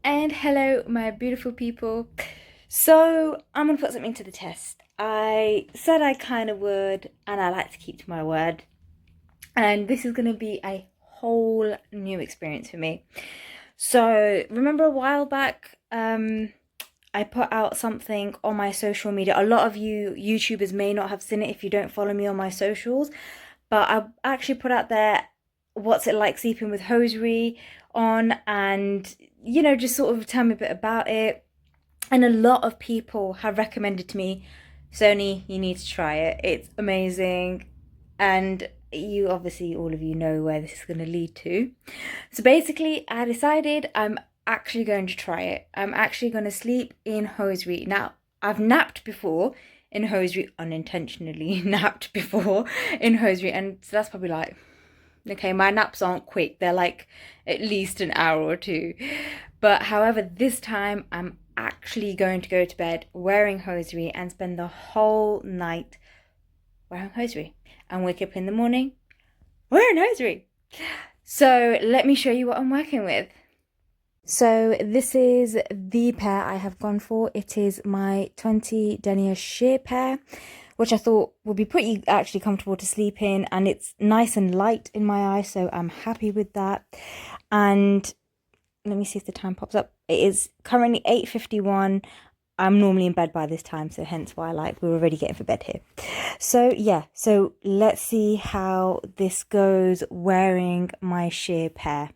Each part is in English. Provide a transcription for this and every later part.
And hello, my beautiful people. So, I'm gonna put something to the test. I said I kind of would, and I like to keep to my word. And this is gonna be a whole new experience for me. So, remember a while back, I put out something on my social media. A lot of you YouTubers may not have seen it if you don't follow me on my socials, but I actually put out there what's it like sleeping with Hosiery on, and just sort of tell me a bit about it. And a lot of people have recommended to me, Soni, you need to try it. It's amazing. And you obviously, all of you know where this is going to lead to. So basically, I decided I'm actually going to try it. I'm actually going to sleep in hosiery. Now, I've napped before in hosiery, unintentionally napped before in hosiery, and so that's probably like, okay, my naps aren't quick. They're like at least an hour or two. But however, this time I'm actually going to go to bed wearing hosiery and spend the whole night wearing hosiery and wake up in the morning wearing hosiery. So let me show you what I'm working with. So this is the pair I have gone for. It is my 20 denier sheer pair, which I thought would be pretty actually comfortable to sleep in, and it's nice and light in my eyes, so I'm happy with that. And let me see if the time pops up. It is currently 8:51. I'm normally in bed by this time, so hence why we're already getting for bed here. So yeah, so let's see how this goes wearing my sheer pair.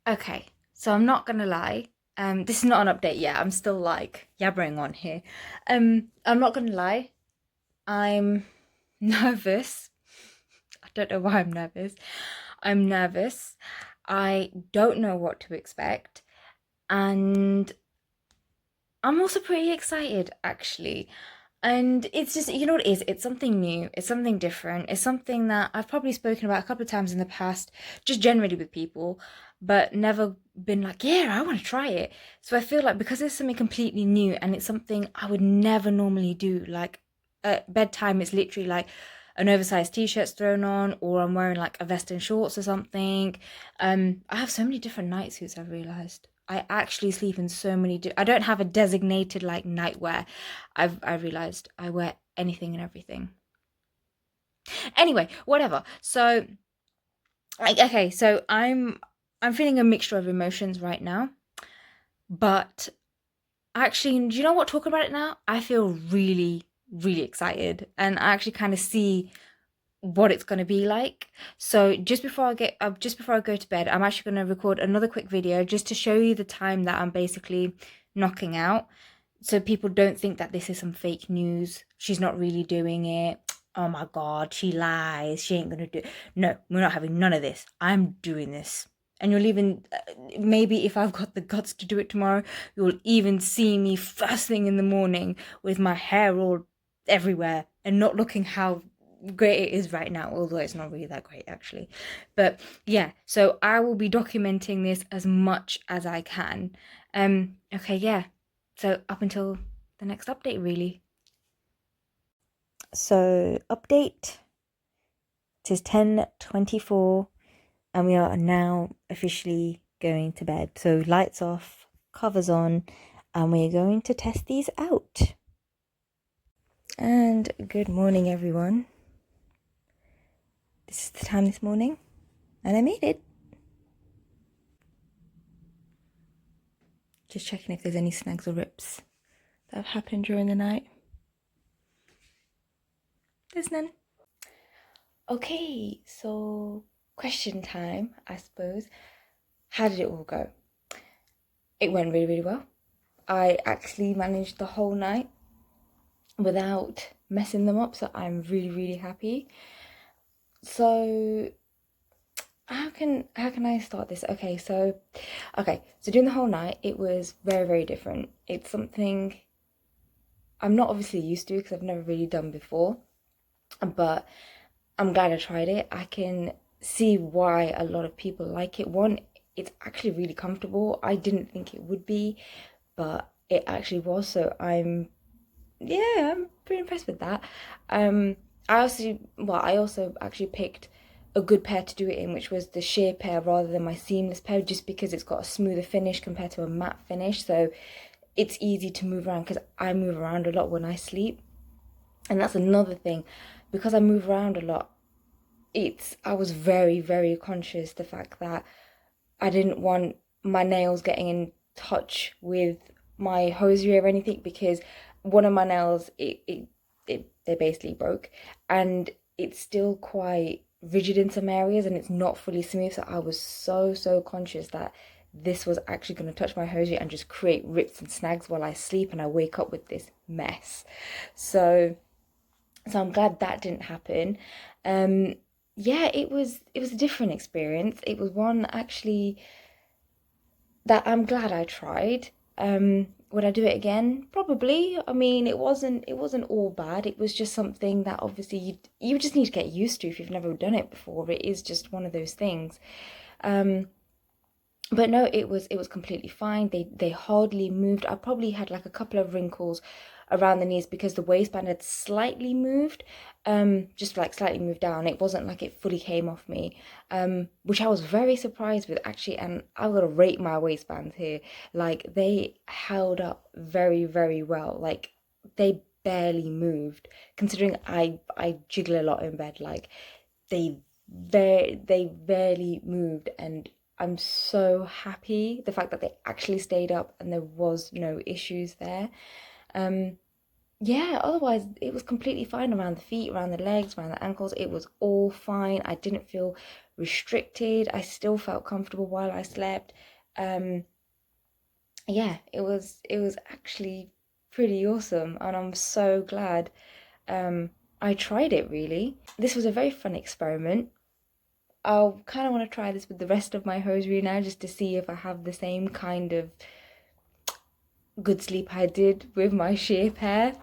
Okay, so I'm not gonna lie. This is not an update yet. I'm still like yabbering on here. I'm not gonna lie. I'm nervous. I don't know why I'm nervous. I'm nervous. I don't know what to expect. And I'm also pretty excited, actually. And it's just, you know what it is? It's something new. It's something different. It's something that I've probably spoken about a couple of times in the past, just generally with people, but never been like, yeah, I want to try it. So I feel like because it's something completely new and it's something I would never normally do, like at bedtime, it's literally like an oversized t-shirt's thrown on, or I'm wearing like a vest and shorts or something. I have so many different night suits, I've realized. I actually sleep in so many. I don't have a designated like nightwear. I realized I wear anything and everything. Anyway, whatever. So, okay, so I'm feeling a mixture of emotions right now, but actually, do you know what? Talking about it now, I feel really, really excited, and I actually kind of see what it's going to be like. So just before I go to bed, I'm actually going to record another quick video just to show you the time that I'm basically knocking out, so people don't think that this is some fake news. She's not really doing it. Oh my god, she lies. She ain't gonna do it. No, we're not having none of this. I'm doing this. And you'll even, maybe if I've got the guts to do it tomorrow, you'll even see me first thing in the morning with my hair all everywhere and not looking how great it is right now, although it's not really that great actually. But yeah, so I will be documenting this as much as I can. Okay, yeah. So up until the next update, really. So update. It is 10:24 and we are now officially going to bed. So lights off, covers on, and we're going to test these out. And good morning, everyone. This is the time this morning, and I made it. Just checking if there's any snags or rips that have happened during the night. There's none. Okay, so question time, I suppose. How did it all go? It went really, really well. I actually managed the whole night without messing them up, so I'm really, really happy. So how can I start this? Okay, so during the whole night it was very, very different. It's something I'm not obviously used to because I've never really done before, but I'm glad I tried it. I can see why a lot of people like it. One, it's actually really comfortable. I didn't think it would be, but it actually was. So I'm pretty impressed with that. I also actually picked a good pair to do it in, which was the sheer pair rather than my seamless pair, just because it's got a smoother finish compared to a matte finish. So it's easy to move around because I move around a lot when I sleep. And that's another thing, because I move around a lot, I was very, very conscious the fact that I didn't want my nails getting in touch with my hosiery or anything, because one of my nails, they basically broke, and it's still quite rigid in some areas and it's not fully smooth. So I was so conscious that this was actually going to touch my hosiery and just create rips and snags while I sleep, and I wake up with this mess. So I'm glad that didn't happen. Yeah, it was a different experience. It was one actually that I'm glad I tried. Would I do it again? Probably. I mean, it wasn't all bad. It was just something that obviously you just need to get used to if you've never done it before. It is just one of those things. But no, it was completely fine. They hardly moved. I probably had like a couple of wrinkles around the knees because the waistband had slightly moved, just like slightly moved down. It wasn't like it fully came off me, which I was very surprised with actually. And I've got to rate my waistbands here. Like, they held up very, very well. Like, they barely moved, considering I jiggle a lot in bed. Like, they barely moved, and I'm so happy the fact that they actually stayed up and there was no issues there. Yeah, otherwise it was completely fine around the feet, around the legs, around the ankles. It was all fine. I didn't feel restricted. I still felt comfortable while I slept. Yeah, it was actually pretty awesome, and I'm so glad I tried it, really. This was a very fun experiment. I'll kind of want to try this with the rest of my hosiery now, just to see if I have the same kind of good sleep I did with my sheer pair.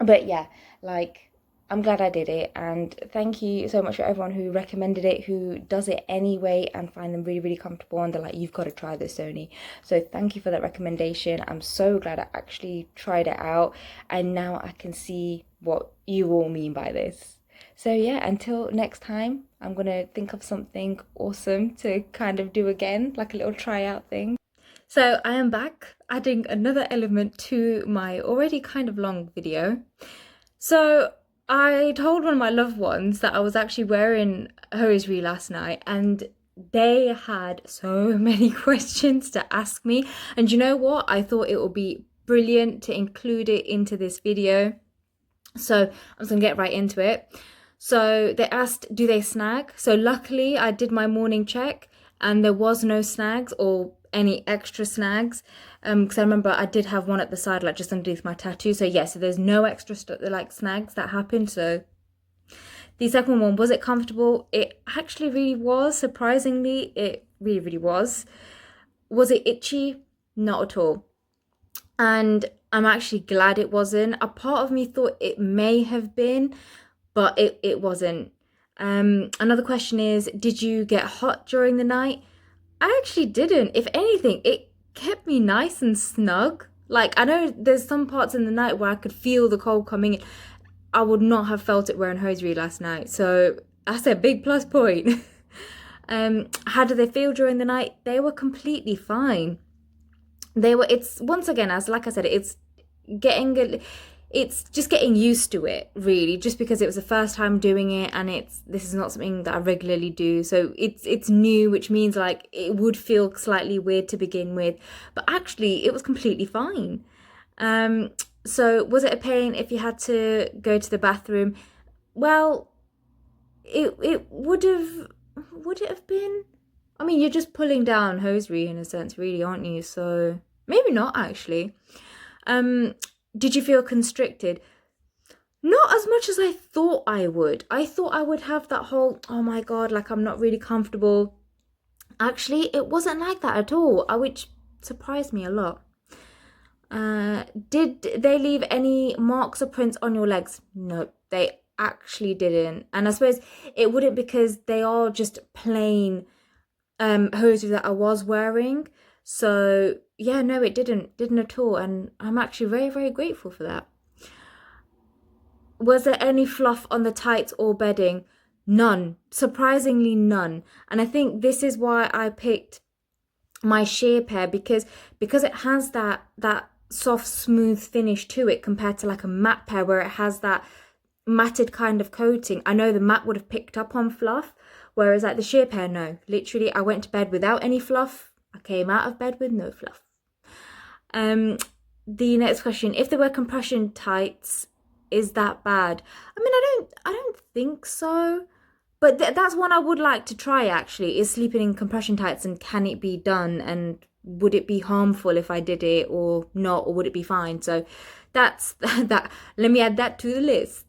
But yeah, like, I'm glad I did it, and thank you so much for everyone who recommended it, who does it anyway and find them really, really comfortable, and they're like, you've got to try this, Soni. So thank you for that recommendation. I'm so glad I actually tried it out, and now I can see what you all mean by this. So yeah, until next time, I'm gonna think of something awesome to kind of do again, like a little tryout thing. So I am back, adding another element to my already kind of long video. So I told one of my loved ones that I was actually wearing hosiery last night, and they had so many questions to ask me. And you know what? I thought it would be brilliant to include it into this video. So I'm just gonna get right into it. So they asked, do they snag? So luckily I did my morning check and there was no snags or any extra snags, because I remember I did have one at the side, like just underneath my tattoo. So yeah, so there's no extra like snags that happened. So the second one, was it comfortable? It actually really was. Surprisingly, it really, really was. Was it itchy? Not at all. And I'm actually glad it wasn't. A part of me thought it may have been, but it wasn't. Another question is, did you get hot during the night? I actually didn't. If anything, it kept me nice and snug. Like, I know there's some parts in the night where I could feel the cold coming in. I would not have felt it wearing hosiery last night. So that's a big plus point. How did they feel during the night? They were completely fine. It's once again, as like I said, it's just getting used to it, really, just because it was the first time doing it, and this is not something that I regularly do, so it's new, which means like it would feel slightly weird to begin with, but actually it was completely fine. So was it a pain if you had to go to the bathroom? Well, it would it have been? I mean, you're just pulling down hosiery in a sense, really, aren't you? So maybe not actually. Did you feel constricted? Not as much as I thought I would. I thought I would have that whole, oh my God, like I'm not really comfortable. Actually, it wasn't like that at all, which surprised me a lot. Did they leave any marks or prints on your legs? No, they actually didn't. And I suppose it wouldn't, because they are just plain hosiery that I was wearing. So yeah, no, it didn't at all, and I'm actually very, very grateful for that. Was there any fluff on the tights or bedding? None. Surprisingly none. And I think this is why I picked my sheer pair, because it has that soft smooth finish to it compared to like a matte pair where it has that matted kind of coating. I know the matte would have picked up on fluff, whereas like the sheer pair, no. Literally, I went to bed without any fluff. I came out of bed with no fluff. The next question: if there were compression tights, is that bad? I mean, I don't think so. But that's one I would like to try actually, is sleeping in compression tights, and can it be done, and would it be harmful if I did it or not, or would it be fine? So that's that. Let me add that to the list.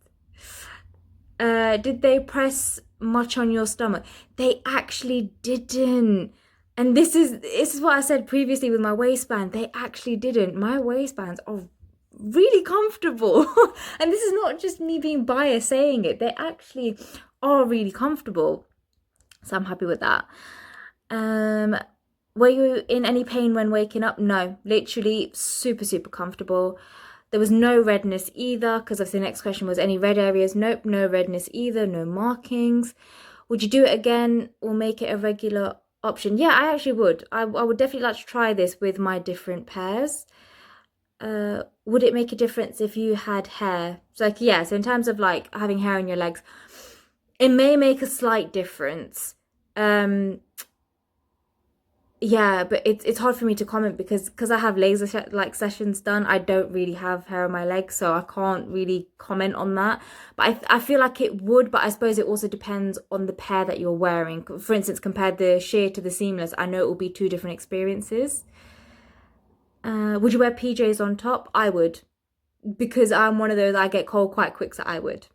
Did they press much on your stomach? They actually didn't. And this is what I said previously with my waistband. They actually didn't. My waistbands are really comfortable. And this is not just me being biased saying it. They actually are really comfortable. So I'm happy with that. Were you in any pain when waking up? No, literally super, super comfortable. There was no redness either, because the next question was any red areas. Nope, no redness either, no markings. Would you do it again or make it a regular option? Yeah, I actually would. I would definitely like to try this with my different pairs. Would it make a difference if you had hair? So like, yeah, so in terms of like having hair on your legs, it may make a slight difference. Yeah, but it's hard for me to comment because I have laser like sessions done. I don't really have hair on my legs, so I can't really comment on that. But I feel like it would, but I suppose it also depends on the pair that you're wearing. For instance, compared the sheer to the seamless, I know it will be two different experiences. Would you wear PJs on top? I would, because I'm one of those, I get cold quite quick, so I would.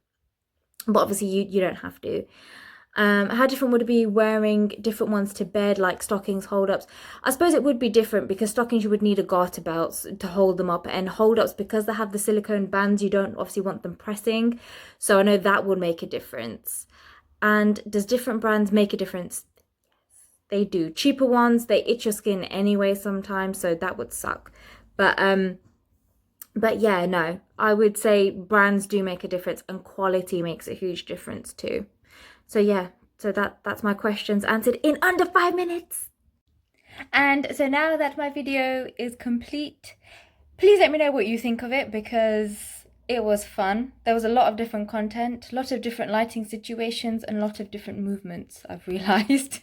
But obviously you don't have to. How different would it be wearing different ones to bed, like stockings, hold ups? I suppose it would be different, because stockings you would need a garter belt to hold them up, and hold ups, because they have the silicone bands, you don't obviously want them pressing. So I know that would make a difference. And does different brands make a difference? They do. Cheaper ones, they itch your skin anyway sometimes, so that would suck. But yeah, no, I would say brands do make a difference, and quality makes a huge difference too. So yeah, so that's my questions answered in under 5 minutes. And so now that my video is complete, please let me know what you think of it, because it was fun. There was a lot of different content, a lot of different lighting situations, and a lot of different movements, I've realized.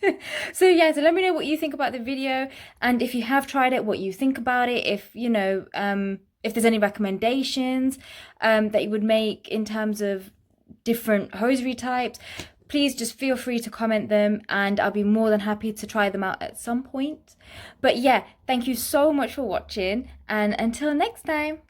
So yeah, so let me know what you think about the video, and if you have tried it, what you think about it. If you know, if there's any recommendations that you would make in terms of different hosiery types, please just feel free to comment them, and I'll be more than happy to try them out at some point. But yeah, thank you so much for watching, and until next time.